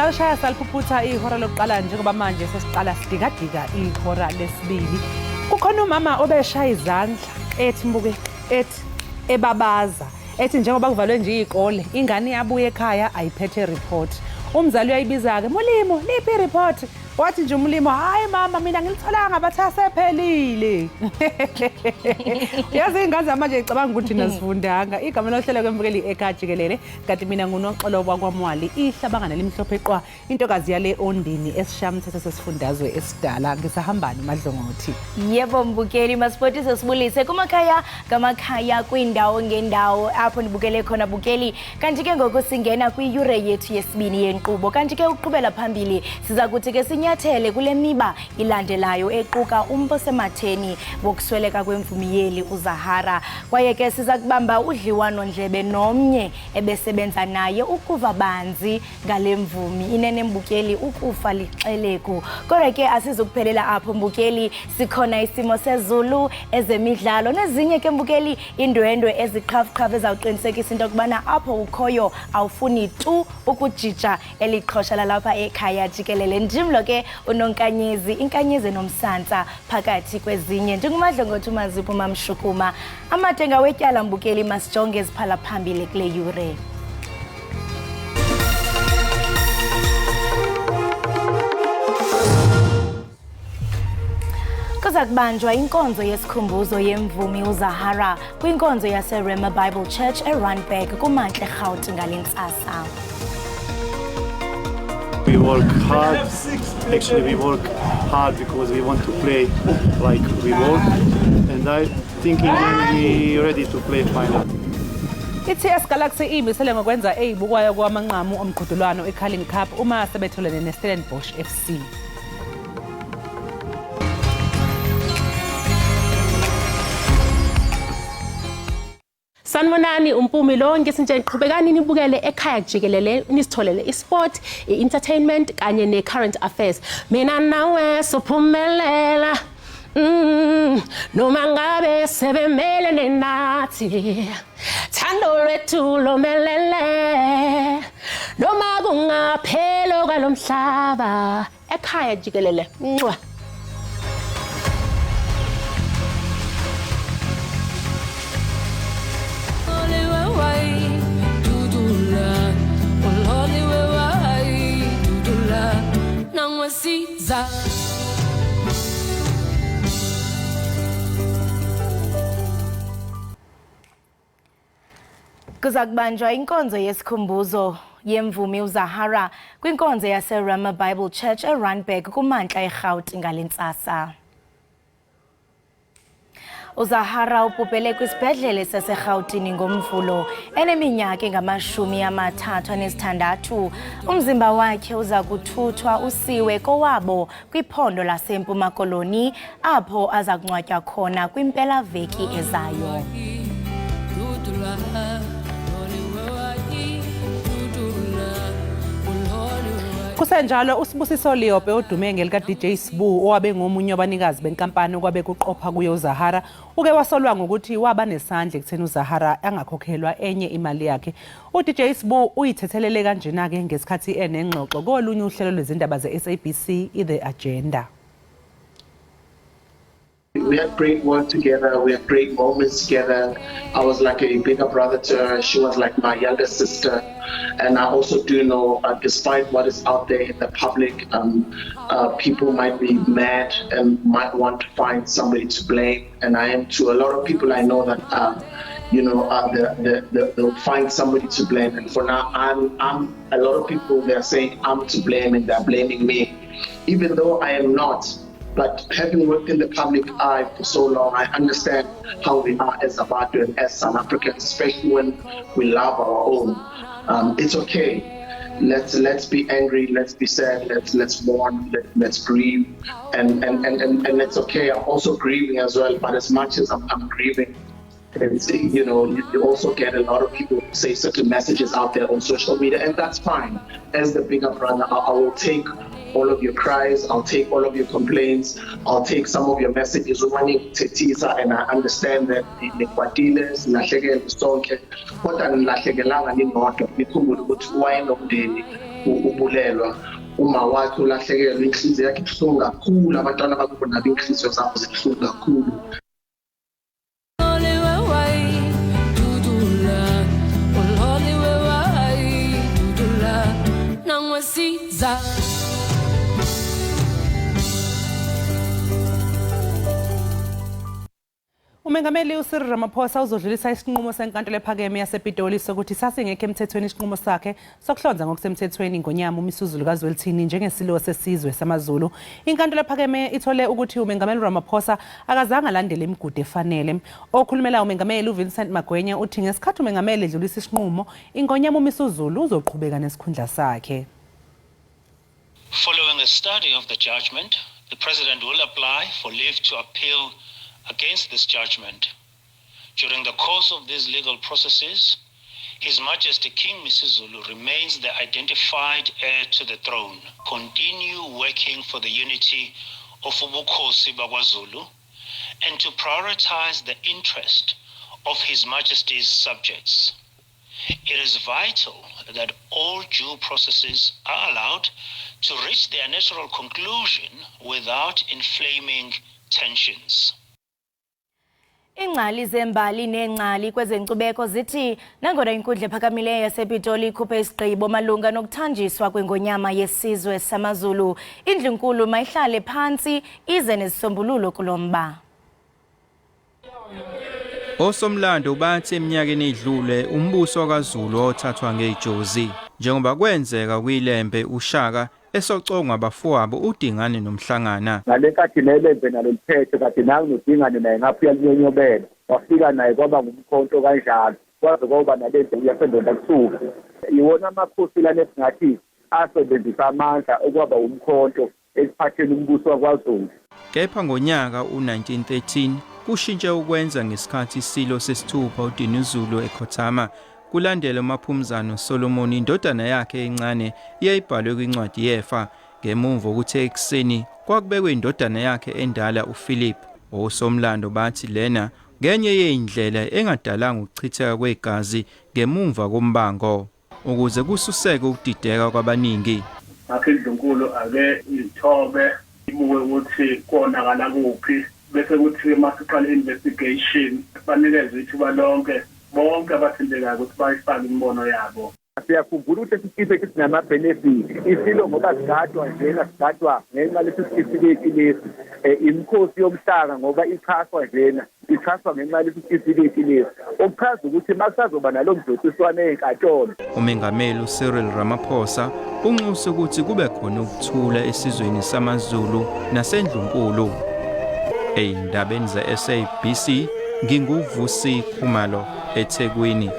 Salishaya saliphuputha ihora lokuqala njengoba manje sesiqala sidikadika ihora lesibili. Kukhona umama obeshaya izandla ethi mbuke ethi ebabaza ethi njengoba kuvalwe nje izikole ingane yabuye ekhaya ayiphethe report. Umzali uyayibiza ke mulimo liphi report? Wathi nje umlimo hayi mama mina ngilitholanga bathasephelile. Yazi ingane manje icabanga ukuthi nasifundanga. Igama lohlelo kwembukeli Ekhaya Jikelele kanti mina nguNoxolo kwaMwali ihlabangana limhlophe qwa intokazi yale ondini esishamthetho sesifundazwe esidala ngisahambani madlongothi. Yebo mbukeli masipoti sesibulise kumakhaya ngamakhaya kwindawo ngendawo apho nibukele khona bukeli kanti ke ngoku singena kwiyure yethu yesibini yenkqubo kanti ke uqhubela phambili siza kuthi ke nyathele kule miba ilandelayo equka umbosematheni wokusweleka kwemvumiyeli uZahara kwaye ke siza kubamba udliwano ndlebe nomnye ebesebenza naye ukuva banzi ngale mvumi inene mbukeli ukufa lixeleko kodwa ke asizukuphelela apho mbukeli sikhona isimo sezulu ezemidlalo nezinye ke mbukeli indwendwe eziqhafuqhafu ezawuqinisekisa into kubana apho ukhoyo awufuni tu ukujija eliqhosha lalapha ekhaya Jikelele njimlo ke unonkanyezi inkanyezi nomsantsa phakathi kwezinye njengomadlongothi umazipho mamshukuma amatenga wetyala mbukeli masijonge eziphala phambili kule yure. Kuza kubanjwa inkonzo yesikhumbuzo yemvumi uZahara kwinkonzo yaseRhema Bible Church eRandburg kuMantle Gauteng ngalentsasa. We work hard. Actually, we work hard because we want to play like we work, and I think we're ready to play final. iTS Galaxy imisele ngokwenza eyibukwayo kwamanqamu omqhudelwano eCarling Cup uma sebetholene neStellenbosch FC. Sanibonani umpumi lonke sinje iqhubekani nibukele Ekhaya Jikelele nisitholele isport, entertainment kanye necurrent affairs. Mina nawe sophumelela. Noma ngabe sebemelene nathi. Thando lwethu lomelele. Noma kungaphelo kwalomhlaba. Ekhaya Jikelele. Mwah. Kuza kubanjwa inkonzo yesikhumbuzo yemvumi uZahara kwinkonzo yaseRhema Bible Church eRandburg kuMantla eGauteng ngalentsasa. uZahara ubhubhele kwisibhedlele saseGauteng ngomvulo eneminyaka engama-36. Umzimba wakhe uza kuthuthwa usiwe kowabo kwiphondo laseMpuma Koloni apho aza kungcwatywa khona kwimpelaveki ezayo. Kusenjalo uSibusiso Leope odume ngelika DJ Sbu owabe ngomunye wabanikazi benkampani okwabe kuqopha kuyo uZahara uke wasolwa ngokuthi waba nesandla ekutheni uZahara angakhokhelwa enye imali yakhe. uDJ Sbu uyithethelele kanjena ke ngesikhathi enengxoxo kolunye uhlelo lwezindaba zeSABC The Agenda. We had great work together, we had great moments together. I was like a bigger brother to her, she was like my younger sister. And I also do know, despite what is out there in the public, people might be mad and might want to find somebody to blame. And I am too. A lot of people I know that, they'll find somebody to blame. And for now, I'm a lot of people, they're saying I'm to blame and they're blaming me, even though I am not. But having worked in the public eye for so long, I understand how we are as Zabatu and as South Africans, especially when we love our own. It's okay. Let's be angry. Let's be sad. Let's mourn. Let's grieve, and it's okay. I'm also grieving as well. But as much as I'm grieving, it's, you also get a lot of people who say certain messages out there on social media, and that's fine. As the bigger brother, I will take all of your cries, I'll take all of your complaints, I'll take some of your messages, and I understand that ubulelwa uma wakhe ulahlekelwe inhliziyo yakhe ibuhlungu kakhulu abantwana bakho nabo inhliziyo zabo zibuhlungu kakhulu. Umengameli uCyril Ramaphosa uzodlulisa isinqumo senkantolo ephakeme yasePitoli sokuthi sasingekho emthethweni isinqumo sakhe sokuhlonza ngokusemthethweni ngonyama uMisuzulu kaZwelithini njengesilo sesizwe samaZulu. Inkantolo ephakeme ithole ukuthi umengameli Ramaphosa akazange alandele imigudu efanele. Okhulumela umengameli uVincent Magwenya uthi ngesikhathi umengameli edlulisa isinqumo ingonyama uMisuzulu uzoqhubeka nesikhundla sakhe. Following a study of the judgment, the President will apply for leave to appeal against this judgment. During the course of these legal processes, His Majesty King Misuzulu remains the identified heir to the throne. Continue working for the unity of Ubukhosi BakwaZulu and to prioritize the interest of His Majesty's subjects. It is vital that all due processes are allowed to reach their natural conclusion without inflaming tensions. Ingcali zembali nengcali kwezenkcubeko zithi nangona inkundla ephakamileyo yasePitoli ikhuphe isigqibo malunga nokuthanjiswa kwengonyama yesizwe samaZulu, indlunkulu mayihlale phansi ize nezisombululo kulomba. Osomlando bathi eminyakeni edlule umbuso kaZulu othathwa ngejozi njengoba kwenzeka kwilembe uShaka esocongwa abafowabo uDingane noMhlangana. Ngalenkathi nelembe naloliphethe kade naku noDingane naye ngaphuya linyonyobela wafika naye kwaba ngumkhonto kanjalo kwaze kwaba nalento yasendonda kusuka. Iwona amakhosi lana esingathi asebenzisa amandla okwaba umkhonto esiphatheni umbuso wakwaZulu. Kepha ngonyaka u1913 kushintshe ukwenza ngesikhathi isilo sesithupha uDinuzulu eKhothama kulandela uMaphumzana Solomon indodana yakhe encane iyayibhalwe kwincwadi yefa ngemuva ukuthi ekseni kwakubekwe indodana yakhe endala uPhilip. Osomlando bathi lena ngenye yeindlela engadalanga ukuchitheka kwegazi ngemuva kombango ukuze kususeke ukudideka kwabaningi. Akhe indlunkulu ake ithobe ibuke ukuthi konakala kuphi bese kuthi masiqala investigation banikeze ithuba lonke bonke abathindekayo ukuthi bayifake imbono yabo. Siyakhumbula ukuthi isitifiketi sinama-benefit isilo ngoba sigadwa njena sigadwa ngenxa lesi sitifiketi lesi imikhosi yomhlanga ngoba ichaswa njena ichaswa ngenxa lesi sitifiketi lesi okuchaza ukuthi makusazoba nalo mdosiswane enkantolo. Umengameli uCyril Ramaphosa unxuse ukuthi kube khona ukuthula esizweni samaZulu nasendlunkulu. Eyindabeni ze-SABC nginguvusi Khumalo eThekwini.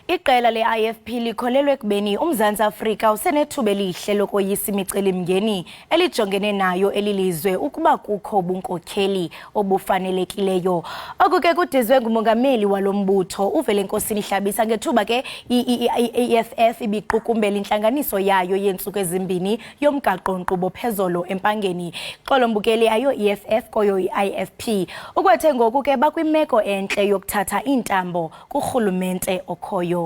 Iqela le-IFP likholelwe ekubeni uMzantsi Afrika usenethuba elihle lokoyisa imicelimngeni elijongene nayo elilizwe ukuba kukho ubunkokheli obufanelekileyo. Oku ke kudizwe ngumongameli walo mbutho uVelenkosini Hlabisa ngethuba ke i-EFF ibiqukumbela intlanganiso yayo yeentsuku ezimbini yomgaqo-nkqubo phezolo empangeni. Xolo mbukeli ayo EFF koyo i-IFP ukwethe ngoku ke bakwimeko entle yokuthatha iintambo kurhulumente okhoyo.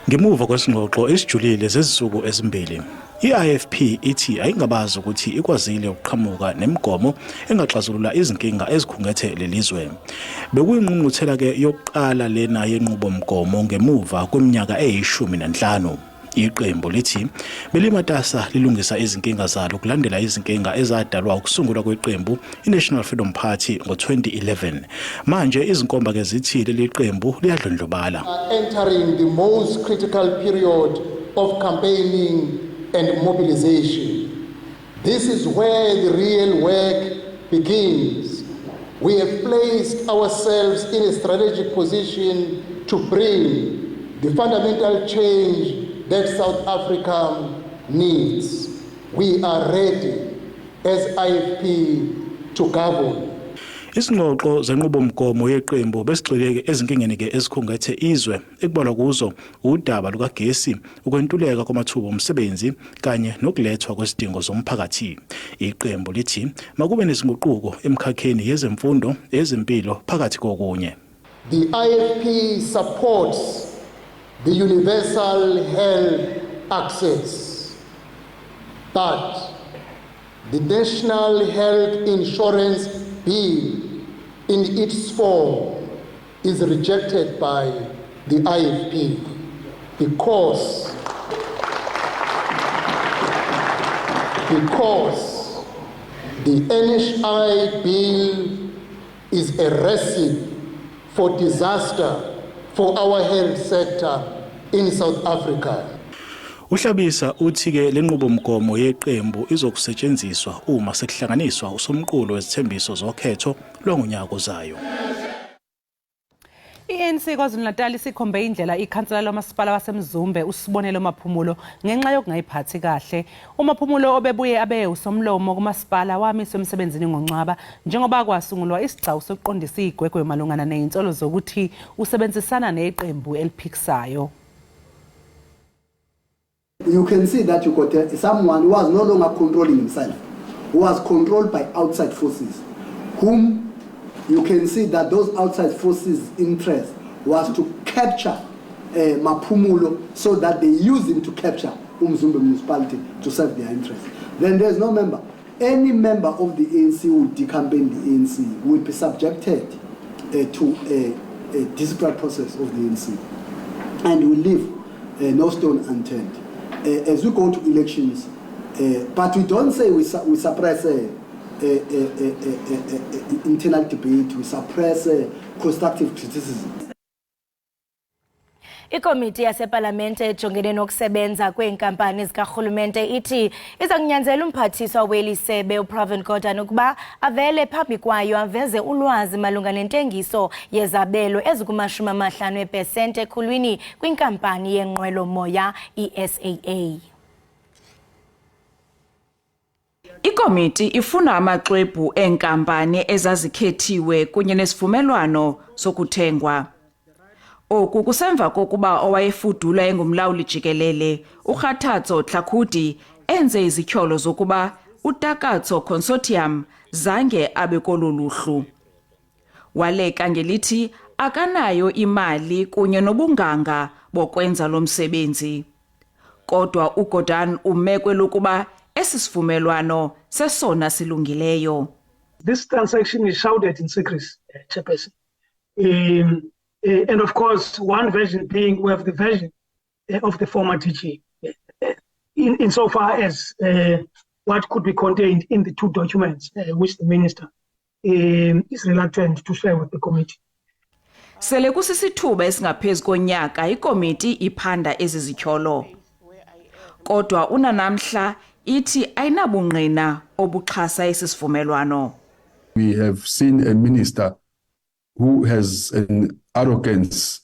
Ngemuva kwesingxoxo esijulile sezisuku ezimbili, i-IFP ithi ayingabazi ukuthi ikwazile ukuqhamuka nemigomo engaxazulula izinkinga ezikhungethe lelizwe. Bekuyingqungquthela ke yokuqala lena yenqubomgomo ngemuva kweminyaka eyi-15. Iqembu lithi belimatasa lilungisa izinkinga zalo kulandela izinkinga ezadalwa ukusungulwa kweqembu iNational Freedom Party ngo-2011. Manje izinkomba ke zithi leli qembu liyadlondlobala. Entering the most critical period of campaigning and mobilization. This is where the real work begins. We have placed ourselves in a strategic position to bring the fundamental change that South Africa needs. We are ready as IFP to govern. Isingxoxo zenqubomgomo yeqembu besigxileke ezinkingeni ke ezikhungethe izwe ekubalwa kuzo udaba lukagesi, ukwentuleka kwamathuba omsebenzi kanye nokulethwa kwezidingo zomphakathi. Iqembu lithi makube nezinguquko emkhakheni yezemfundo, ezempilo phakathi kokunye. The IFP supports the universal health access. But the National Health Insurance Bill in its form is rejected by the IFP because the NHI bill is a recipe for disaster for our health sector in South Africa. Uhlabisa uthi ke lenqubomgomo yeqembu izokusetshenziswa uma sekuhlanganiswa usomqulu wezithembiso zokhetho lwangonyaka ozayo. I-ANC KwaZulu-Natal isikhombe indlela ikhansela lomasipala waseMzumbe uSibonelo Maphumulo ngenxa yokungayiphathi kahle. uMaphumulo obebuye abe usomlomo kumasipala wamiswe emsebenzini ngoNcwaba njengoba kwasungulwa isigcawu sokuqondisa igwegwe malungana nezinsolo zokuthi usebenzisana neqembu eliphikisayo. You can see that you got someone who was no longer controlling himself, who was controlled by outside forces, whom you can see that those outside forces' interest was to capture Maphumulo so that they use him to capture Umzumbe municipality to serve their interests. Then there's no member. Any member of the ANC who would decampaign the ANC will be subjected to a disciplinary process of the ANC and will leave no stone unturned. As we go to elections, but we don't say we suppress internal debate, we suppress constructive criticism. Ikomiti yaseParlamente ejongene nokusebenza kweenkampani zikarhulumente ithi iza kunyanzela umphathiswa weli sebe uPravin Gordhan ukuba avele phambi kwayo aveze ulwazi malunga nentengiso yezabelo ezikuma-50% ekhulwini kwinkampani yenqwelomoya iSAA. Ikomiti ifuna amaxwebhu eenkampani ezazikhethiwe kunye nesivumelwano sokuthengwa. Oku kusemva kokuba owayefudula engumlawuli jikelele uKhathatso Tlhakudi enze izityholo zokuba uTakatso Consortium zange abe koluluhlu. Waleka ngelithi akanayo imali kunye nobunganga bokwenza lo msebenzi. Kodwa uGordhan umekwe lokuba esisivumelwano sesona silungileyo. This transaction is shrouded in secrecy, Chairperson. And of course, one version being we have the version of the former DG, insofar as what could be contained in the two documents which the minister is reluctant to share with the committee. Sele kusisithuba esingaphezu konyaka ikomiti iphanda ezi zityholo. Kodwa unanamhla ithi ayinabungqina obuxhasa esi sivumelwano. We have seen a minister who has an arrogance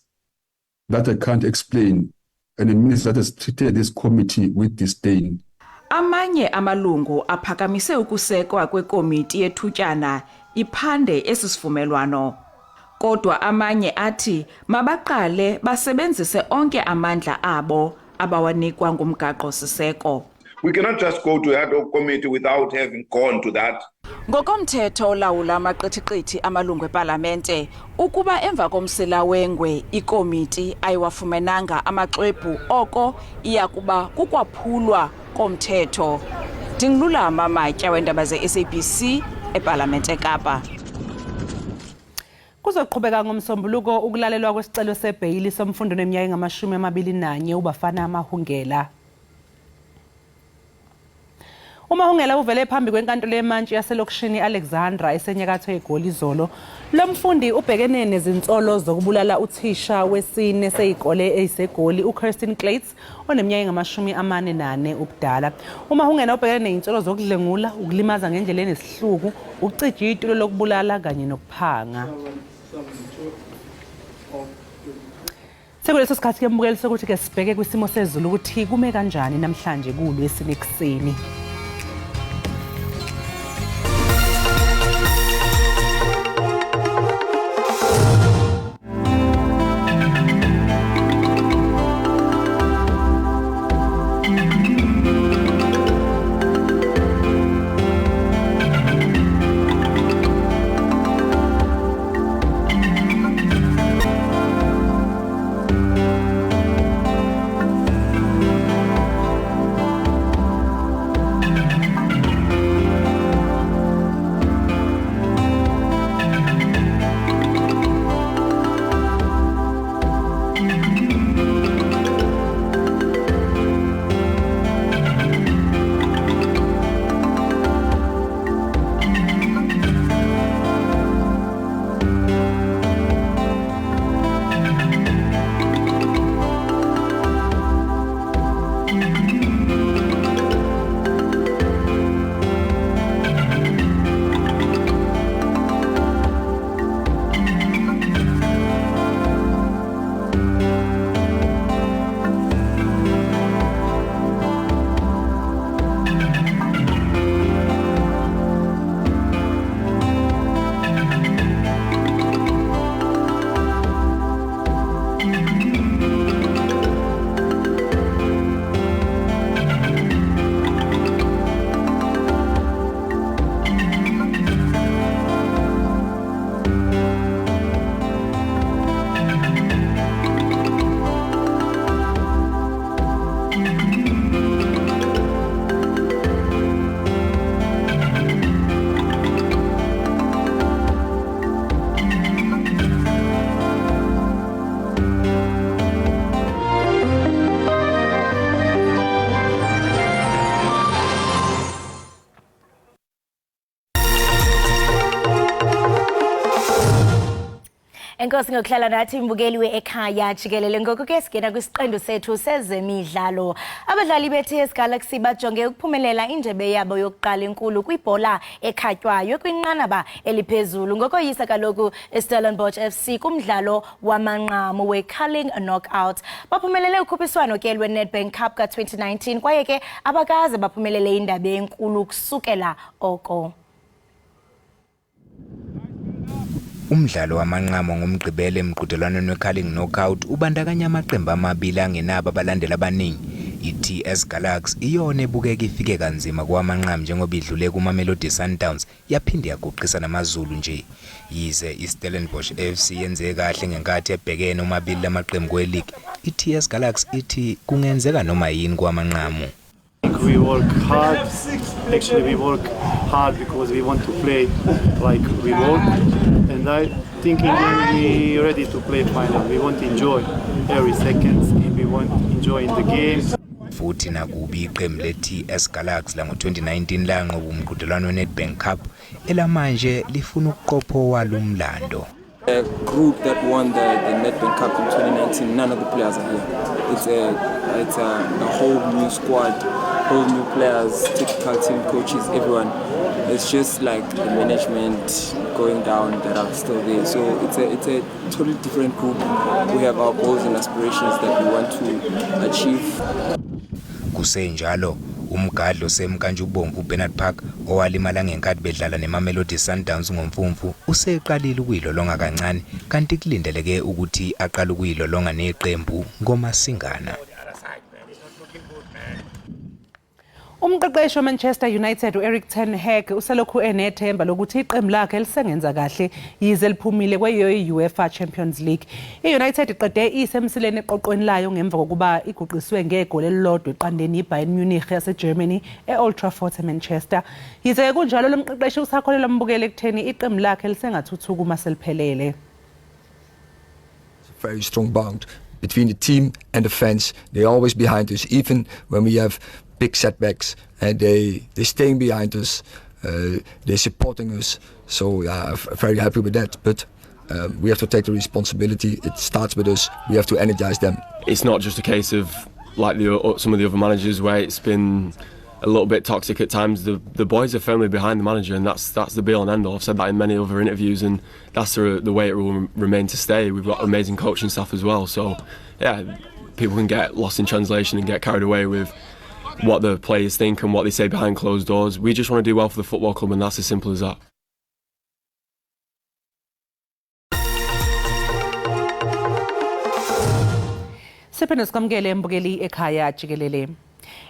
that I can't explain, and a minister that has treated this committee with disdain. Amanye amalungu aphakamise ukusekwa kwekomiti yethutyana iphande esi sivumelwano. Kodwa amanye athi mabaqale basebenzise onke amandla abo abawanikwa ngumgaqo siseko. We cannot just go to that committee without having gone to that. Ngokomthetho olawula amaqithiqithi amalungu eParlamente ukuba emva komsila wengwe ikomiti ayiwafumenanga amaxwebhu oko iyakuba kukwaphulwa komthetho. Ndingululama Amatya weendaba ze-SABC eParlamente eKapa. Kuzoqhubeka ngomsombuluko ukulalelwa kwesicelo sebheyili somfundo neminyaka engama-21 ubafana amahungela. uMahungela uvele phambi kwenkantolo yemantshi yaselokishini Alexandra esenyakatho eGoli izolo. Lo mfundi ubhekene nezinsolo zokubulala uthisha wesine seyikole eyiseGoli uKirsten Clates oneminyaka engama-44 ubudala. uMahungela ubhekene nezinsolo zokudlengula, ukulimaza ngendlela enesihluku, ukucija itulo lokubulala kanye nokuphanga. Sekuleso sikhathi ke mbukeli sokuthi ke sibheke kwisimo sezulu ukuthi kume kanjani namhlanje kulwesine ekseni. Enkosi ngokuhlala nathi mbukeli we-Ekhaya Jikelele. Ngoku ke singena kwisiqendu sethu sezemidlalo. Abadlali be-TS Galaxy bajonge ukuphumelela indebe yabo yokuqala enkulu kwibhola ekhatywayo kwinqanaba eliphezulu. Ngokoyisa kaloku Stellenbosch FC kumdlalo wamanqamu we-curling knockout. Baphumelele ukhuphiswano ke lwe-Nedbank Cup ka-2019 kwaye ke abakaze baphumelele indebe enkulu kusukela oko. Umdlalo wamanqamu ngumgqibelo emqhudelwaneni we-curling knockout ubandakanya amaqembu amabili angenabo abalandeli abaningi. I-TS Galaxy iyona ebukeka ifike kanzima kwamanqamu njengoba idlule kuMamelodi Sundowns yaphinde yaguqisa namaZulu nje. Yize iStellenbosch FC yenze kahle ngenkathi ebhekene omabili lamaqembu kwe-league, i-TS Galaxy ithi kungenzeka noma yini kwamanqamu. We work hard. Actually, we work hard because we want to play like we work. And I think in the end we ready to play final. We want to enjoy every second. We want to enjoy in the games. Futhi nakubi iqembu le-TS Galaxy lango-2019 lanqoba umqhudelwano we-Nedbank Cup elamanje lifuna ukuqopho walo umlando. A group that won the Nedbank Cup in 2019, none of the players are here. It's a whole new squad, whole new players, technical team, coaches, everyone. It's just like the management going down that are still there. So it's a totally different group. We have our goals and aspirations that we want to achieve. Kusenjalo umgadlo semkanjubomvu Bernard Park owalimala ngenkathi bedlala neMamelodi Sundowns ngomfumfu useqalile ukuyilolonga kancane kanti kulindeleke ukuthi aqale ukuyilolonga neqembu ngomasingana. Umqeqeshi Manchester United uEric ten Hag uselokhu enethemba lokuthi iqembu lakhe lisengenza kahle yize liphumile kwe-UEFA Champions League. I-United iqede isemsileni eqoqweni layo ngemva kokuba iguqiswe ngegoli elilodwa eqandeni iBayern Munich yaseGermany e-Old Trafford eManchester. Yize kunjalo lo mqeqeshi usakholelwa mbukeli ekutheni iqembu lakhe lisengathuthuka uma seliphelele. Very strong bond between the team and the fans. They're always behind us, even when we have big setbacks, and they're staying behind us. They're supporting us. So I'm very happy with that. But we have to take the responsibility. It starts with us. We have to energize them. It's not just a case of like some of the other managers where it's been a little bit toxic at times. The boys are firmly behind the manager, and that's the be all and end all. I've said that in many other interviews, and that's the way it will remain to stay. We've got amazing coaching staff as well. So yeah, people can get lost in translation and get carried away with what the players think and what they say behind closed doors. We just want to do well for the football club, and that's as simple as that. Siphinde sikwamukele mbukeli Ekhaya Jikelele.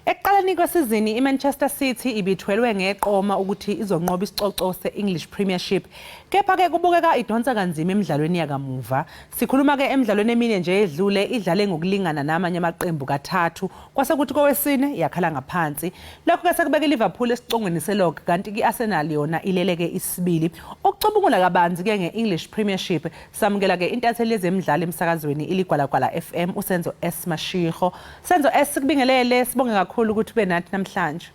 Ekuqaleni kwesizini iManchester City ibithwelwe ngeqoma ukuthi izonqoba isicoco se-English Premiership. Kepha-ke kubukeka idonsa kanzima emidlalweni yakamuva. Sikhuluma-ke emidlalweni emine nje edlule idlale ngokulingana namanye amaqembu kathathu. Kwasekuthi kowesine yakhala ngaphansi. Lokho-ke sekubeka iLiverpool esicongweni selog kanti i-Arsenal yona ileleke isibili. Ukucubungula kabanzi-ke nge-English Premiership samukela-ke intatheli yezemidlalo emsakazweni iligwalagwala FM uSenzo S Mashiro. Senzo S sikubingelele sibonge kakhulu ukuthi ube nathi namhlanje.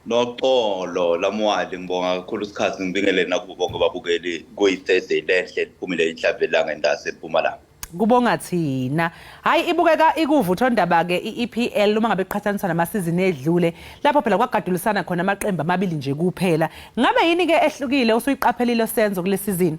Noxolo lamwali ngibonga kakhulu isikhathi ngibingelele nakubo bonke babukeli kuyi-Thursday lehle liphumile inhlavelanga endase eMpumalanga. Kubonga thina. Hayi ibukeka ikuvutho ndaba-ke i-EPL uma ngabe iqhathaniswa namasizini edlule lapho phela kwagadulisana khona amaqembu amabili nje kuphela. Ngabe yini-ke ehlukile usuyiqaphelile Senzo kule sizini?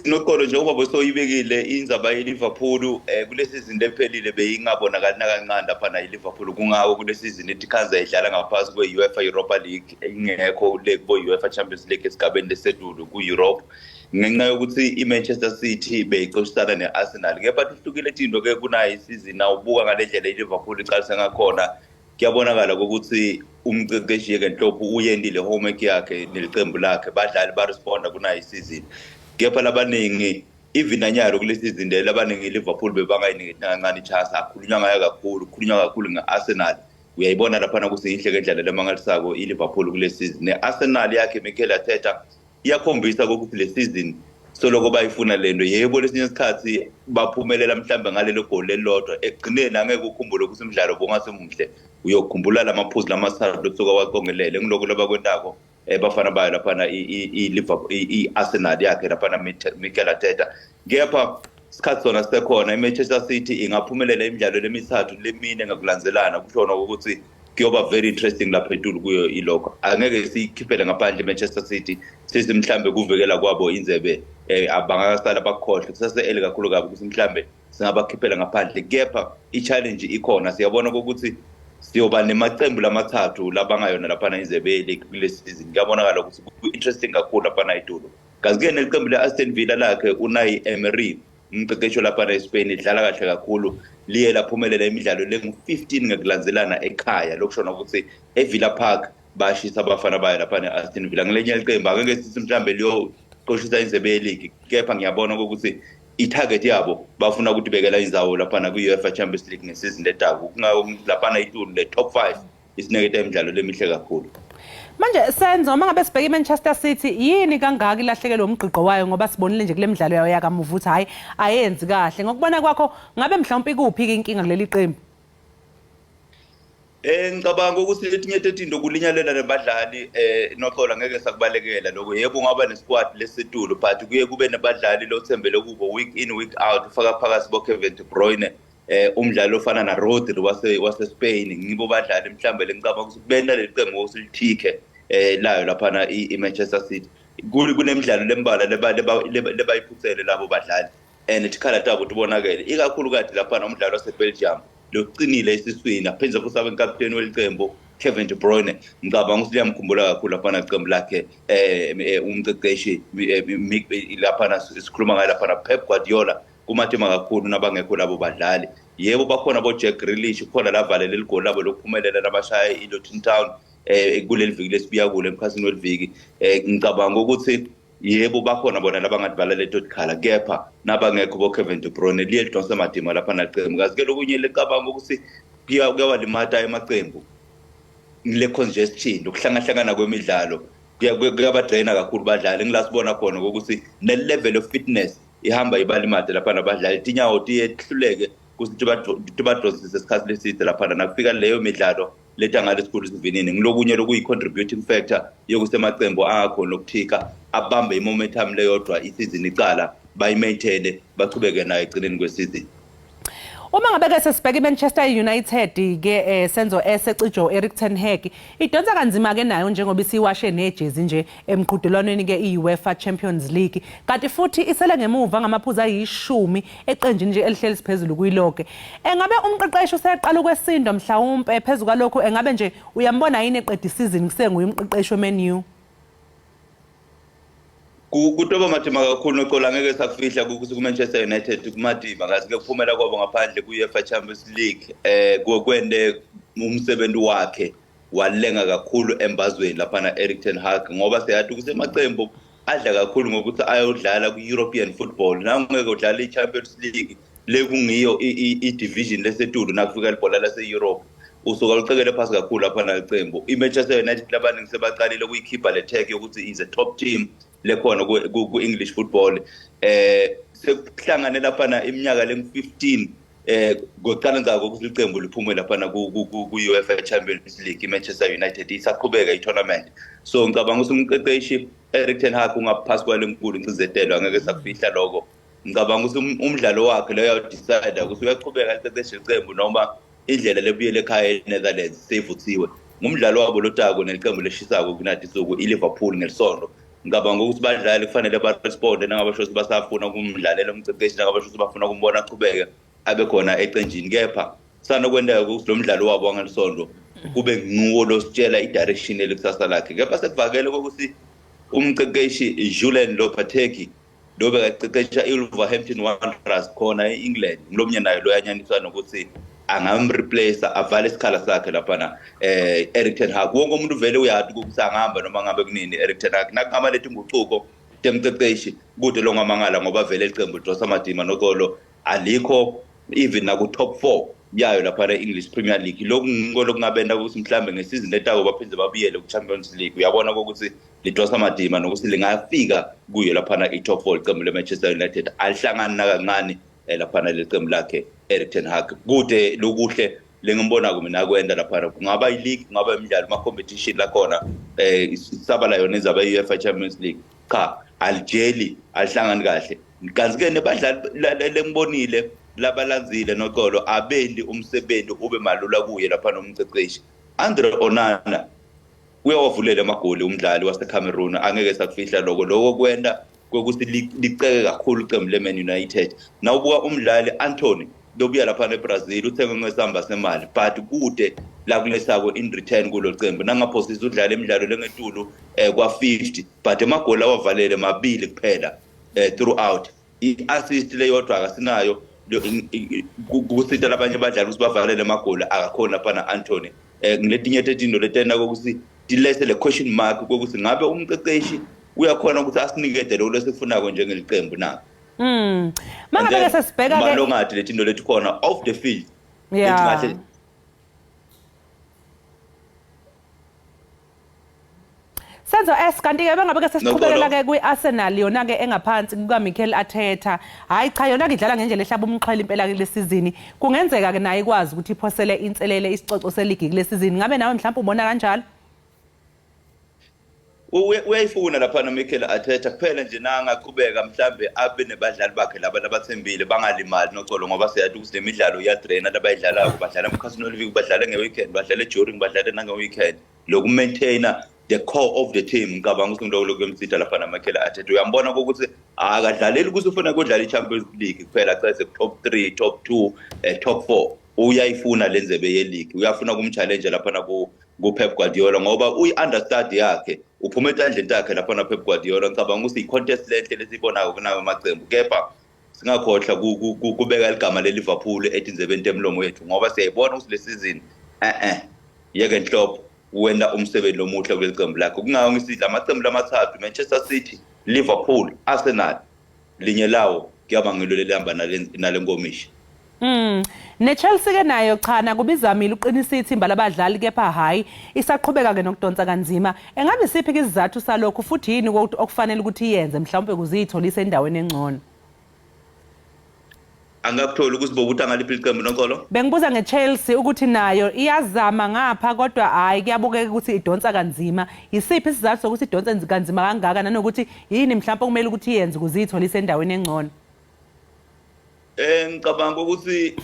Noqolo njengoba besoyibekile indzaba yeLiverpool kulesi season ephelile beyingabonakali nakancane lapha na iLiverpool kungawo kulesi season etikhanza idlala ngaphasi kwe-UEFA Europa League ingekho le kubo-UEFA Champions League esigabeni lesedulu ku-Europe ngenxa yokuthi iManchester City beyixoshisana ne-Arsenal. Kepha ihlukile into-ke kunayo isizini awubuka ngale ndlela iLiverpool iqalise ngakhona kuyabonakala ukuthi umqeqeshi Jürgen Klopp uyendile homework yakhe nelicembu lakhe badlali baresponda kunayo isizini. Kepha labaningi ivinanyalo kule season le labaningi iLiverpool bebangayiniketi kancane ichance akhulunywa ngayo kakhulu kukhulunywa kakhulu ngeArsenal. Uyayibona lapha kusihle ngendlela lemangalisako iLiverpool kule season. neArsenal yakhe Mikel Arteta iyakhombisa ukuthi le season soloko bayifuna lento yebo lesinye isikhathi baphumelela mhlambe ngalelo goal lelodwa egcineni angeke ukhumbule ukuthi umdlalo bongasemuhle uyokhumbula lamaphuzu lamasathu lokusuka waqongelele ngiloko labakwentako bafana bayo laphana i-Liverpool i-Arsenal yakhe laphana Mikel Arteta. Kepha isikhathi sona sisekhona iManchester City ingaphumelela imidlalo lemithathu lemine ngakulandelana kushona ukuthi kuyoba very interesting lapha eTulu kuyo ilokho. Angeke sikhiphele ngaphandle iManchester City sithi mhlambe kuvekela kwabo inzebe abangakasala bakhohle kusase kakhulu kabi ukuthi mhlambe singabakhiphela ngaphandle. Kepha i-challenge ikhona siyabona ukuthi siyoba nemaqembu lamathathu labangayona laphana inzebe kule season. Kuyabonakala ukuthi ku-interesting kakhulu laphana eTulu. Kazi-ke neqembu le-Aston Villa lakhe Unai Emery umqeqeshi laphana eSpain idlala kahle kakhulu liye laphumelela imidlalo lengu-15 ngakulandelana ekhaya lokushona ukuthi eVilla Park bashisa abafana bayo laphana e-Aston Villa. Ngelenye iqembu angeke sithi mhlambe liyoqoshisa inzebe ye-league, kepha ngiyabona ukuthi i-target yabo bafuna ukuthi bekela inzawo laphana kwi-UEFA Champions League ngesizini letako laphana iTulu le-top 5 isineketa imidlalo lemihle kakhulu. Manje Senzo uma ngabe sibheka iManchester City yini kangaka ilahlekelwe umgqiqo wayo ngoba sibonile nje kule midlalo yayo yakamuva ukuthi hayi ayenzi kahle. Ngokubona kwakho ngabe mhlawumbe kuphi inkinga kuleli qembu? Ngicabanga ukuthi letinye tetinto kulinyalela nebadlali noxola ngeke sakubalekela lokho. Yebo ngaba nesquad leseTulu but kuye kube nebadlali lothembele kubo week in week out ufaka phakathi boKevin De Bruyne umdlalo ofana na Rodri wase Spain ngibo badlali mhlambe lengicabanga ukuthi kubena leqembu osilithike layo laphana iManchester City kunemidlalo lembala lebayiphutsele labo badlali and itikhala tabo tubonakele ikakhulu kade laphana umdlalo waseBelgium lokucinile esiswini aphenza futhi abenkapteni welicembu Kevin De Bruyne. Ngicabanga ukuthi liyamkhumbula kakhulu laphana iqembu lakhe umqeqeshi laphana sikhuluma ngayo laphana Pep Guardiola kumathema kakhulu nabangekho labo badlali. Yebo bakhona bo Jack Grealish khona lavalela igoli labo lokuphumelela nabashaya iLuton Town kuleli viki lesibiya kule emkhasini weliviki. Ngicabanga ukuthi yebo bakhona bona labangadibala letotokhala kepha nabangekho bo Kevin De Bruyne liye lidonsa amadima lapha naqembu. Kazi-ke lokunye lecabanga ukuthi kuyawalimata emaqembu le congestion ukuhlangahlangana kwemidlalo kuyabadraina kakhulu badlali. Ngilasibona khona ukuthi ne level of fitness ihamba ibalimade lapha nabadlali tinyawo tiyehluleke ukuthi tibadonsise isikhathi leside lapha nakufika leyo midlalo letangale isikhulu sivinini. Ngilokunye lokuyi-contributing factor yokuthi amaqembu angakhona lokuthika abambe i-momentum leyodwa isizini icala bayi-maintaine bachubeke nayo egcineni kwesizini. Uma ngabe sesibheka iManchester United ke Senzo esecijo Erik ten Hag idonsa kanzima ke nayo njengoba isiwashe nejezi nje emqhudelwaneni ke iUEFA Champions League kanti futhi isele ngemuva ngamaphuzu ayishumi eqenjini nje elihleli siphezulu kuyiloke. Engabe umqeqeshi useqala ukwesindwa mhlawumbe phezulu kwalokho engabe nje uyambona yini eqeda isizini kusenguye umqeqeshi weMan U? Kutoba mathima kakhulu noqola ngeke sakufihla ukuthi kuManchester United kumatima kazi-ke kuphumela kwabo ngaphandle ku-UEFA Champions League kwende umsebenzi wakhe walenga kakhulu embazweni laphana Erik ten Hag ngoba siyathi ukuthi amaqembu adla kakhulu ngokuthi ayodlala ku-European football nangeke udlala i-Champions League lekungiyo i-division leseTulu nakufika libhola lase-Europe usuka lucekele phasi kakhulu laphana iqembu. iManchester United labaningi sebaqalile kuyikhipha le tag yokuthi is a top team lekhona ku-English football. Sekuhlangane laphana iminyaka lengu-15 ngokuqala ngako ukuthi iqembu liphume laphana ku-UEFA Champions League. iManchester United isaqhubeka i-tournament. So ngicabanga ukuthi umqeqeshi Erik ten Hag ungaphasi kwalenkulu incizetelo angeke sakufihla lokho. Ngicabanga ukuthi umdlalo wakhe leyo decide ukuthi uyaqhubeka iqeqeshi iqembu noma indlela lebuyele ekhaya eNetherlands sevuthiwe. Ngumdlalo wabo lotako neqembu leshisako kunati suku iLiverpool ngelisonto. Ngicabanga ukuthi badlali kufanele baresponde nangabasho ukuthi basafuna ukumdlalela umqeqeshi nangabasho ukuthi bafuna ukumbona aqhubeke abe khona eqenjini. Kepha sanokwendeka ukuthi lo mdlalo wabo wangelisonto kube nguwo lositshela i-direction elikusasa lakhe. Kepha sekuvakele ukuthi umqeqeshi Julian Lopetegui lo bekaqeqesha iWolverhampton Wanderers khona eEngland ngilomnye nayo lo yanyaniswa nokuthi angamreplace avale isikhala sakhe laphana Erik ten Hag. Wonke umuntu vele uyathi ukuthi angahamba noma ngabe kunini Erik ten Hag nakama lethi ngucuko temqeqeshi kude lo ngamangala ngoba vele iqembu lidosa amadima noxolo alikho even naku top 4 yayo laphana English Premier League. Lokhu ngikho kungabenda ukuthi mhlambe ngesizini letako baphinde babuyele ku-Champions League. Uyabona ukuthi lidosa amadima nokuthi lingafika kuyo laphana i-top 4 iqembu leManchester United alihlangani nakancane laphana leqembu lakhe Erik ten Hag. Kude lokuhle lengibona mina kwenda lapha kungaba i-league kungaba imidlalo ama-competition lakhona isabala yona izaba i-UEFA Champions League cha alijeli alihlangani kahle kanti-ke nebadlali lengibonile labalanzile noxolo abendi umsebenzi ube malula kuye lapha nomceceshi Andre Onana uyawavulela amagoli umdlali waseCameroon angeke sakufihla lokho kwenda kokuthi liceke kakhulu iqembu leMan United nawubuka umdlali Anthony lobuya lapha eBrazil uthenge ngesamba semali but kude la kulesako in return kulo qembu nangaphosisa udlala imidlalo lengetulu kwa50 but amagoli awavalele mabili kuphela throughout i-assist leyodwa akasinayo kusita labanye abadlali ukuthi bavalele amagoli akakhona lapha Anthony ngiletinye thetino letena kokuthi dilese le question mark kokuthi ngabe umceceshi uyakhona ukuthi asinikede lo lesifunako njengeliqembu na Mangabe sesibheka ke malongathi letino lethi khona off the field yeah Senzo kanti ke bengabe ke sesiqhubekela ke kwi-Arsenal yona ke engaphansi kuka Mikel Arteta hayi cha yona ke idlala ngendlela ehlaba umxhwele impela ke lesizini kungenzeka ke naye ikwazi ukuthi iphosele inselele isicoco seligi kule sizini ngabe nawe mhlawumbe ubona kanjalo uyayifuna lapha Mikel Arteta kuphela nje nangaqhubeka mhlambe abe nebadlali bakhe laba labathembile bangalimali noxolo ngoba siyathi ukuthi lemidlalo iyadraina labayidlalayo badlala emkhathini oliviki badlala ngeweekend badlala during badlala nangeweekend loku maintainer the core of the team ngicabanga ukuthi ngiloko lokwemsitha lapha Mikel Arteta uyambona ukuthi akadlaleli ukuthi ufuna ukudlala iChampions League kuphela case top 3 top 2 top 4 uyayifuna lenzebe ye-league uyafuna kumchallenge lapha ku-Pep Guardiola ngoba uyi-understudy yakhe uphume etandleni takhe lapha Pep Guardiola ngicabanga ukuthi i-contest lenhle lesibonayo kunawo amaqembu kepha singakhohlwa kubeka igama leLiverpool etinzebeni temlomo yethu ngoba siyayibona ukuthi le season yeke Klopp wenda umsebenzi lomuhle kuleqembu lakhe kungawo ngisidla amaqembu lamathathu Manchester City Liverpool Arsenal linye lawo kuyabangelo lelihamba nalenkomishi ne-Chelsea ke nayo chana kubizamile uqinisa ithimba labadlali kepha hayi isaqhubeka ke nokudonsa kanzima engabe siphi isizathu salokho futhi yini okufanele ukuthi iyenze mhlawumbe kuzitholisa endaweni engcono angakuthola ukuthi bokuthi angaliphi iqembu noxolo bengibuza nge-Chelsea ukuthi nayo iyazama ngapha kodwa hayi kuyabukeka ukuthi idonsa kanzima yisiphi isizathu sokuthi idonsa kanzima kangaka nanokuthi yini mhlawumbe kumele ukuthi iyenze kuzitholisa endaweni engcono ngicabanga ukuthi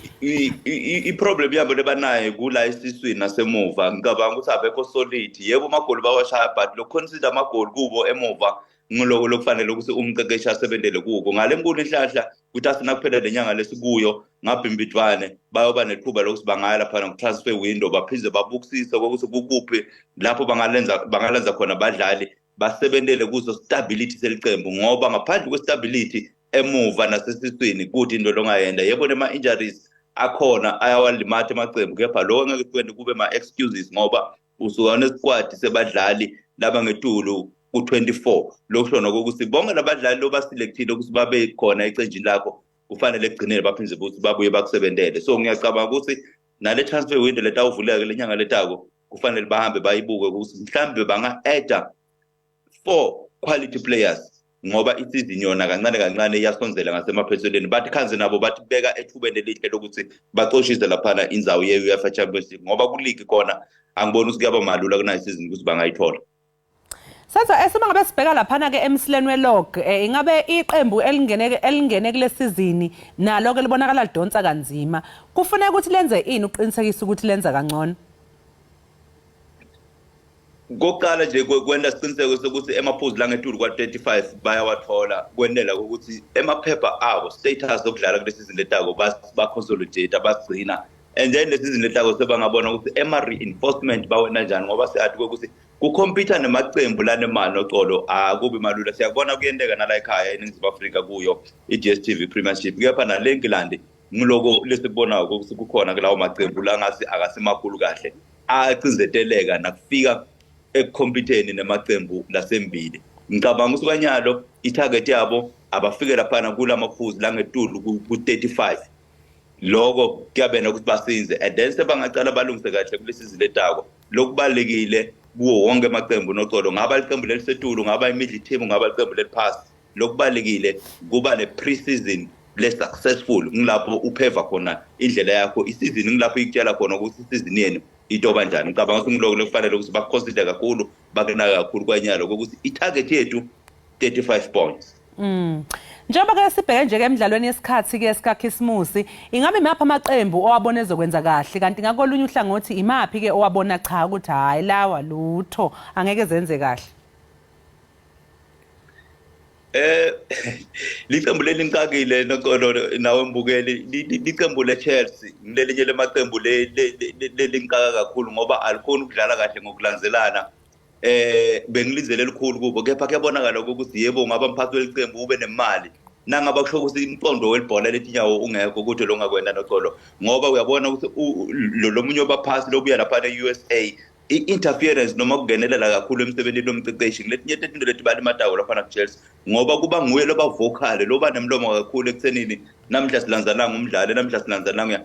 i-problem yabo lebanayo kula esiswini nasemuva ngicabanga ukuthi abekho solid yebo amagoli bawashaya but lo-consider amagoli kubo emuva ngiloko lokufanele ukuthi umqeqeshi asebenzele kuko ngale nkulu inhlahla ukuthi asina kuphela lenyanga lesikuyo ngabhimbidwane bayoba nethuba lokuthi bangaya lapha ku-transfer window baphinde babukisise ukuthi kukuphi lapho bangalenza khona abadlali basebenzele kuzo stability selicembu ngoba ngaphandle kwe-stability emuva nasesiswini kuthi into longayenda yebo nema-injuries akhona ayawalimatha amacembu kepha lokho ngeke kwende kube ma-excuses ngoba usuka nesquad sebadlali laba ngetulu ku-24 lokushona kokuthi bonke labadlali lobaselectile ukuthi babe khona ecenjini lakho kufanele ekugcineni baphinde ukuthi babuye bakusebenzele so ngiyacabanga ukuthi nale transfer window letawuvuleka lenyanga letako kufanele bahambe bayibuke ukuthi mhlambe banga-adda 4 quality players ngoba isizini yona kancane iyasonzela ngasemaphethelweni bathi khanze nabo bathi beka ethubeni elihle lokuthi baxoshise lapha inzawo ye-UEFA Champions League ngoba ku-league khona angiboni ukuthi kuyaba malula kunayo isizini ukuthi bangayithola Senzo ngabe sibheka laphana ke emsileni welog ingabe iqembu elingene kule sizini nalo ke libonakala lidonsa kanzima kufanele ukuthi lenze ini uqinisekisa ukuthi lenza kangcono Kokuqala nje kwenda siqiniseko sokuthi emaphuzu la ngetulu kwa-35 bayawathola kwendela ukuthi emaphepha abo status okudlala kule season letako baconsolidate basigcina and then le season letako sebangabona ukuthi ema-reinforcement bawena njani ngoba siyathi ukuthi kukompyutha nemacembu lanemali noxolo akubi malula siyakubona kuyendeka nala ekhaya eNingizimu Afrika kuyo i-DStv Premiership kepha nale England ngiloko lesikubonayo ukuthi kukhona ke lawo macembu la ngasi akasimakhulu kahle acinzeteleka nakufika ekukompyutheni nemacembu lasembili ngicabanga ukuthi kwanyalo itarget yabo abafike laphana kulamaphuzu la ngetulu ku-35 lokho kuyabena ukuthi basinze and then sebangacala balungise kahle kulesizini letako lokubalekile kuwo wonke amaqembu noxolo ngaba iqembu lelisetulu ngaba imiddle team ngaba iqembu leliphasi lokubalekile kuba le pre-season less successful ngilapho upheva khona indlela yakho isizini ngilapho ikutshela khona ukuthi isizini yenu into kanjani ngicabanga ukuthi ngiloko kufanele ukuthi baconsider kakhulu bakenaka kakhulu kwanyalo ukuthi itarget yethu 35 points. Njengoba ke sibheke nje ke emidlalweni yesikhathi ke sikaKhisimusi, ingabe imapha amaqembu owabona ezokwenza kahle kanti ngakolunye uhlangothi imaphi ke owabona cha ukuthi hayi lawa lutho angeke zenze kahle? Liqembu lelincakile noqolo nawe mbukeli liqembu leChelsea ngilelinye lemaqembu lelincaka kakhulu ngoba alikhona ukudlala kahle ngokulanzelana bengilizele elikhulu kubo kepha kuyabonakala ukuthi yebo ngaba mphathi welicembu ube nemali nangaba kusho ukuthi impondo welibhola letinyawo ungekho ukuthi lo ngakwenda noqolo ngoba uyabona ukuthi lo munye wabaphasi lobuya lapha eUSA interference noma kungenelela kakhulu emsebenzini lomceceshi letinye into leti bali matawo lapha na Chelsea ngoba kuba nguye loba vocal loba nemlomo kakhulu ekuthenini namhla silanzana ngumdlalo namhla silanzana ngoya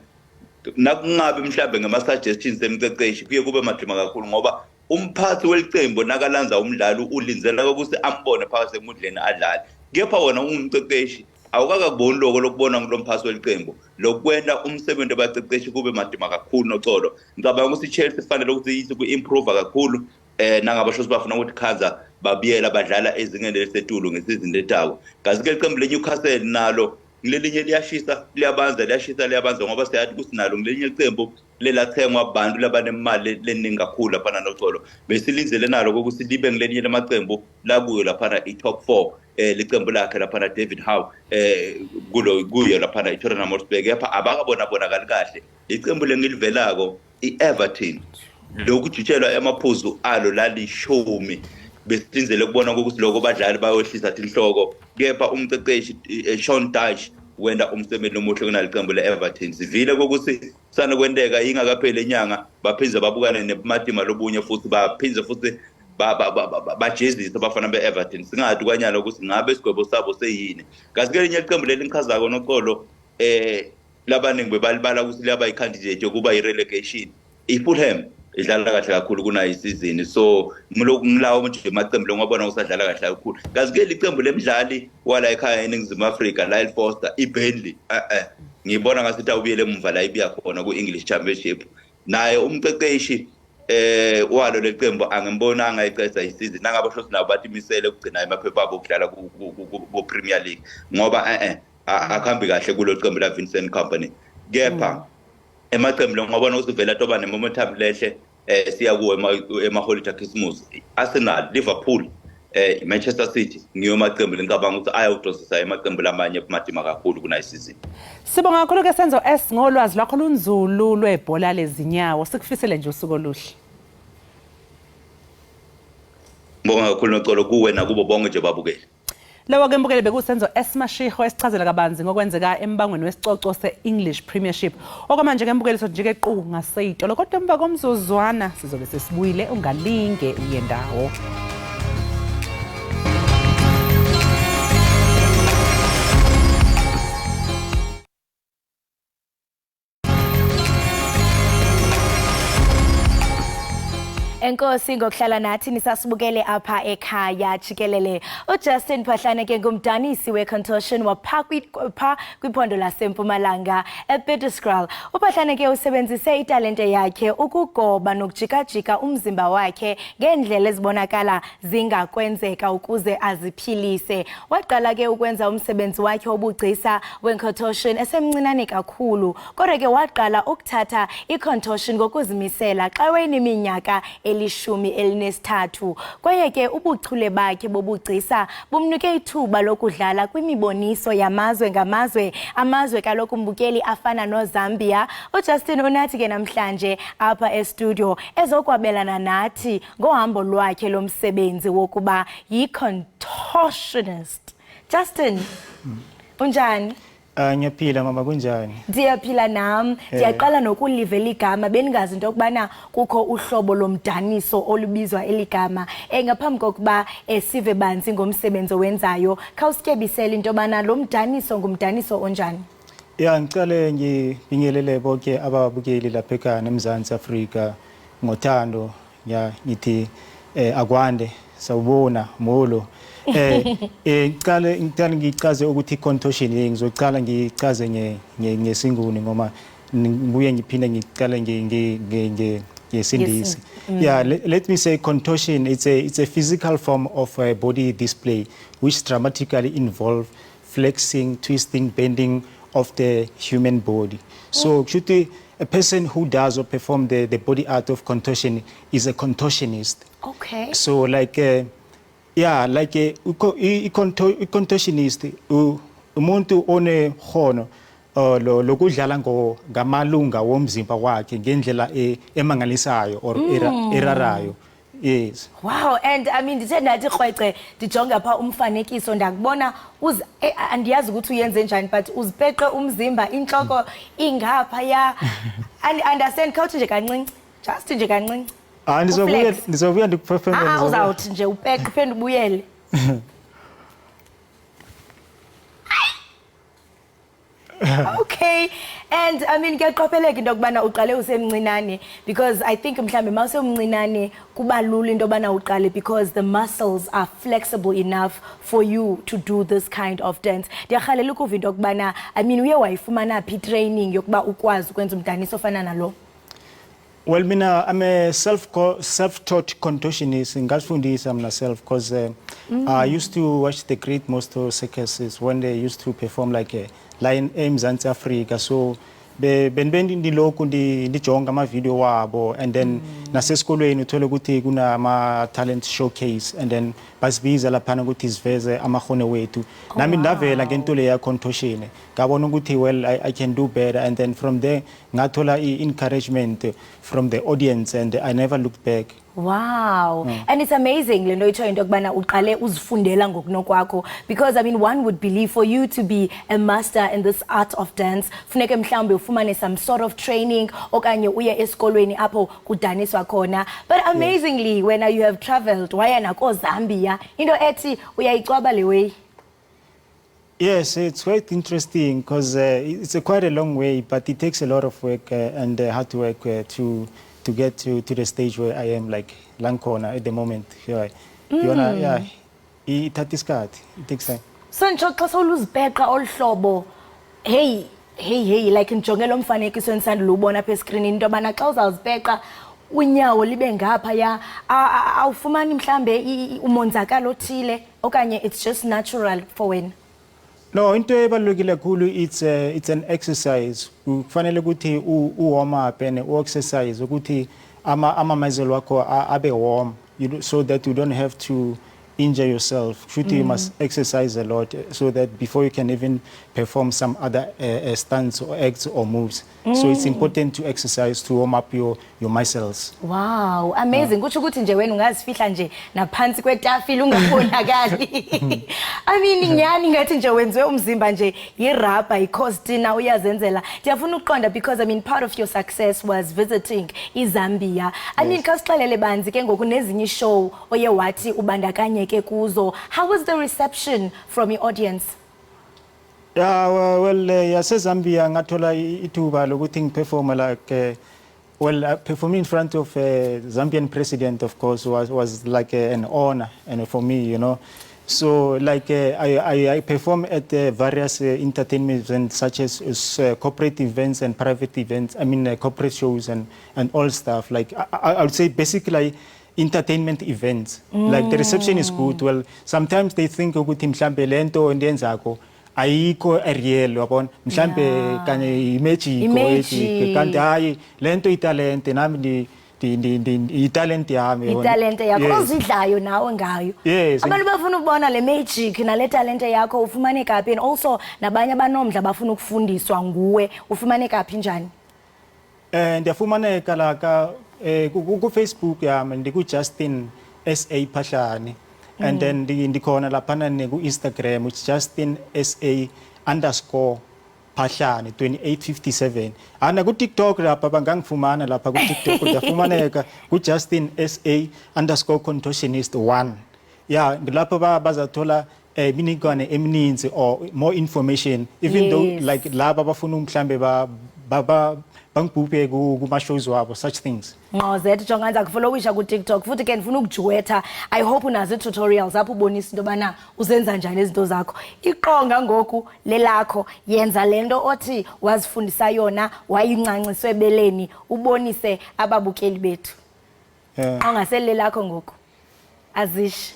nakungabe mhlambe ngama suggestions emceceshi kuye kube madima kakhulu ngoba umphathi welicembu nakalanza umdlalo ulinzela ukuthi ambone phakathi emudleni adlale kepha wona umceceshi awukakaboni lokho lokubona ngilomphasi welicembu lokwenda umsebenzi abaceceshi kube madima kakhulu noqolo ngicabanga ukuthi iChelsea kufanele ukuthi yithi ku-improve kakhulu nangabasho bafuna ukuthi Khanza babiyela badlala ezingene lesetulu ngesizini letako kazi ke iqembu leNewcastle nalo ngilelinye liyabanza ngoba siyathi kusinalo ngilelinye iqembu lelathengwa abantu labanemali leningi kakhulu lapha noqolo besilinzele nalo ukuthi libe ngilelinye lamaqembu lakuyo lapha i-top 4 licembu lakhe lapha David Howe kuyo lapha iTottenham Hotspur kepha abakabona kahle iqembu lengilivelako iEverton lokujutshelwa emaphuzu alo lalishumi besilinzele kubona ukuthi lokho badlali bayohlisa inhloko kepha umceceshi Sean Dyche wenda umsebenzi omuhle kunaliqembu leEverton sivile ukuthi sana kwendeka ingakapheli enyanga baphinze babukane nemadima lobunye futhi baphinze futhi bajezisa abafana beEverton singathi kwanyalo ukuthi ngabe isigwebo sabo seyini kasike linye iqembu lelinkhazako noqolo labaningi bebalibala ukuthi liyaba icandidate yokuba irelegation iFulham idlala kahle kakhulu kunayo isizini so ngilawo nje amaqembu longabona usadlala kahle kakhulu kasike liqembu lemidlali wala ekhaya eNingizimu Afrika Lyle Foster iBurnley ngibona ngasithi awubiyele emva la ibiya khona ku-English Championship naye umceceshi walo leqembu angembona angayiceza isizini nangabasho nabo bathi misele ukugcina emaphepha abo ukudlala ku-Premier League ngoba akhambi kahle kulo qembu la Vincent Company kepha emaqembu ngabona ukuthi vela toba nemomentum lehle siya kuwe ema-holiday Christmas Arsenal Liverpool Manchester City ngiyo maqembu ngicabanga ukuthi ayawudosisa emaqembu lamanye emadima kakhulu kunayisizini. Sibonga kakhulu ke Senzo S ngolwazi lwakho lunzulu lwebhola lezinyawo sikufisele nje usuku oluhle. Ngibonga kakhulu noqolo kuwe nakubo bonke nje babukeli. Lawa ke mbukele bekusenzo S Mashiho esichazela kabanzi ngokwenzeka embangweni wesicoco se-English Premiership. Okwamanje ke mbukele so njike qhu ngaseyitolo kodwa emva komzuzwana sizobe sesibuyile ungalinge uye ndawo. Enkosi ngokuhlala nathi nisasibukele apha ekhaya Jikelele. uJustin Phahlane ke ngumdanisi wecontortion wapha kwiphondo laseMpumalanga ePeterscral. uPhahlane ke usebenzise italente yakhe ukugoba nokujikajika umzimba wakhe ngendlela ezibonakala zingakwenzeka ukuze aziphilise. Waqala ke ukwenza umsebenzi wakhe obugcisa wecontortion esemncinane kakhulu kodwa ke waqala ukuthatha icontortion ngokuzimisela xa wayineminyaka elishumi elinesithathu. Kwaye ke ubuchule bakhe bobugcisa bumnike ithuba lokudlala kwimiboniso yamazwe ngamazwe, amazwe kaloku mbukeli afana noZambia. uJustin unathi ke namhlanje apha estudio ezokwabelana nathi ngohambo lwakhe lomsebenzi wokuba yi-contortionist. Justin, unjani? Ngiyaphila mama kunjani? Ndiyaphila nami. Ndiyaqala nokulivela igama beningazi into okubana kukho uhlobo lomdaniso olubizwa eligama. Ngaphambi kokuba sive banzi ngomsebenzi owenzayo, khawusityebisele into obana lo mdaniso ngumdaniso onjani? Ngicale ngibingelele bonke ababukeli lapha ekhaya eMzantsi Afrika ngothando ngithi akwande sawubona molo. Ngicala ngichaze ukuthi contortion ngizocala ngichaze ngesinguni ngoma ngibuye ngiphinde ngicala ngesindisi. Yeah, let me say contortion it's a physical form of body display which dramatically involve flexing, twisting, bending of the human body. So a person who does or perform the body art of contortion is a contortionist. Okay. So like like a contortionist umuntu one khono lokudlala ngamalunga womzimba wakhe ngendlela emangalisayo or erarayo. Yes. Wow, and I mean ndithe ndathi khwece ndijonga pha umfanekiso ndakubona andiyazi ukuthi uyenze njani but uzipeqe umzimba inhloko ingapha ya and understand khawuthi nje kancinci just nje kancinci. Ndizobuya ndikuperformance. Uzawuthi nje upeqe phende ubuyele. Okay, and I mean kuyaqopheleka into kubana uqale usemncinane because I think mhlambe mawusomncinane kuba lula into bana uqale because the muscles are flexible enough for you to do this kind of dance. Ndiyakhalela ukuva into kubana I mean uye wayifumana phi training yokuba ukwazi ukwenza umdaniso ofana nalo. Well, mina I'm a self-taught contortionist. Ngazifundisa myself because I used to watch the great Mosto circuses when they used to perform like a Lion eMzansi Africa. So benbendi ndiloko ndijonga ama video wabo and then nasesikolweni uthola ukuthi kuna ama talent showcase and then basibiza lapha ukuthi siveze amakhono wethu. Nami ndavela ngento le ya contortion. Ngabona ukuthi well I can do better and then from there ngathola encouragement from the audience and I never looked back. Wow. And it's amazing lento itsho into kubana uqale uzifundela ngokunokwakho because I mean one would believe for you to be a master in this art of dance funeke mhlawumbe ufumane some sort of training okanye uye esikolweni apho kudaniswa khona but amazingly when you have traveled waya nako Zambia into ethi uyayicwaba le way. Yes, it's quite interesting because it's quite a long way but it takes a lot of work and hard work to get to the stage where I am like Lankona at the moment. It takes time. So nje xa soluzibheqa olhlobo hey like njongela umfanekiso ensandula ubona apha escreen into bana xa uzawuzibheqa unyawo libe ngapha ya awufumani mhlambe umonzakalo othile okanye it's just natural for wena. No, into ebalulekile kakhulu it's an exercise. Kufanele ukuthi warm up and exercise ukuthi ama muscle wakho abe warm so that you don't have to injure yourself. You must exercise a lot so that before you can even perform some other stunts or acts or moves. So it's important to exercise to warm up your muscles. Wow, amazing. Kutsho ukuthi nje wena ungazifihla nje naphansi kwetafile ungabonakali. I mean nyani ngathi nje wenziwe umzimba nje yirubber iCostina uyazenzela. Ndiyafuna ukuqonda because I mean part of your success was visiting iZambia. I mean kasixelele banzi ke ngoku nezinye show oye wathi ubandakanyeke kuzo. How was the reception from your audience? Yeah, well, Zambia ngathola ithuba lokuthi ngiperform like performing in front of Zambian president of course was like an honor and for me, you know. So like I perform at various entertainment events such as corporate events and private events. I mean corporate shows and all stuff. Like I would say basically entertainment events. Like the reception is good. Well, sometimes they think ukuthi mhlambe lento endenzako ayikho real yabona mhlambe kanye imagic kanti hayi lento italent nami italent yami italent yakho ozidlayo nawe ngayo abantu bafuna ukubona le magic na le talent yakho ufumane kaphi and also nabanye abanomdla bafuna ukufundiswa nguwe ufumane kaphi njani ndiyafumaneka la ku Facebook yami ndiku Justin SA Phahlane. And then ndikhona laphana ku Instagram which Justin SA _ Phahlane 2857. Ana ku TikTok lapha bangangifumana lapha ku TikTok uyafumaneka ku Justin SA _ contortionist 1. Yeah, ngilapha bazathola imininingwane emininzi or more information even though like laba bafuna mhlambe bangibhubhe kuma-shows wabo, such things. Nqozethe jonga nza kufollowisha ku TikTok futhi ke ndifuna ukujuwetha. I hope unazo tutorials apho ubonisa into bana uzenza njani izinto zakho. Iqonga ngoku lelakho yenza lento othi wazifundisa yona wayincanciswe ebeleni ubonise ababukeli bethu. Ongasele lakho ngoku. Azish.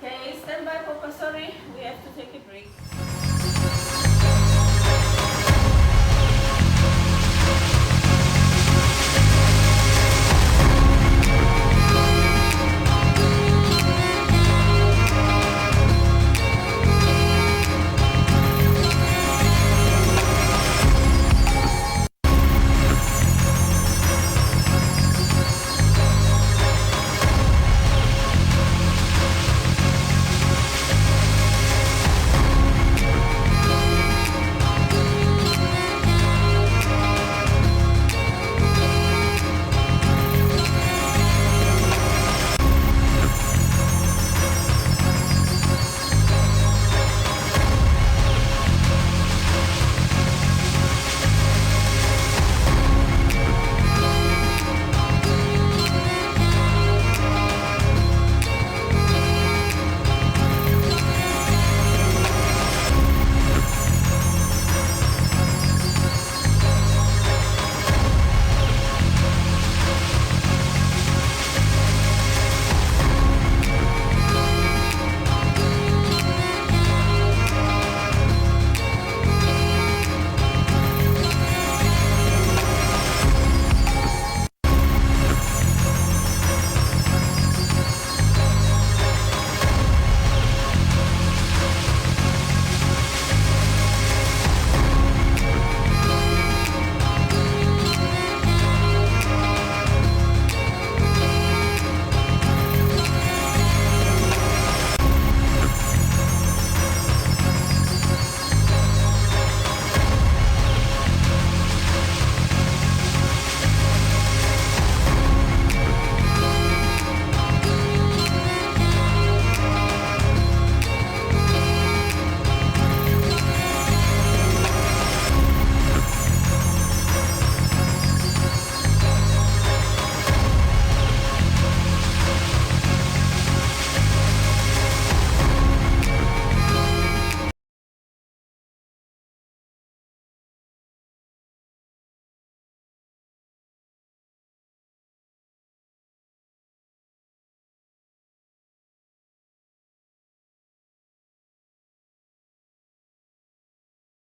Okay, stand by, Papa. Sorry, we have to take a break.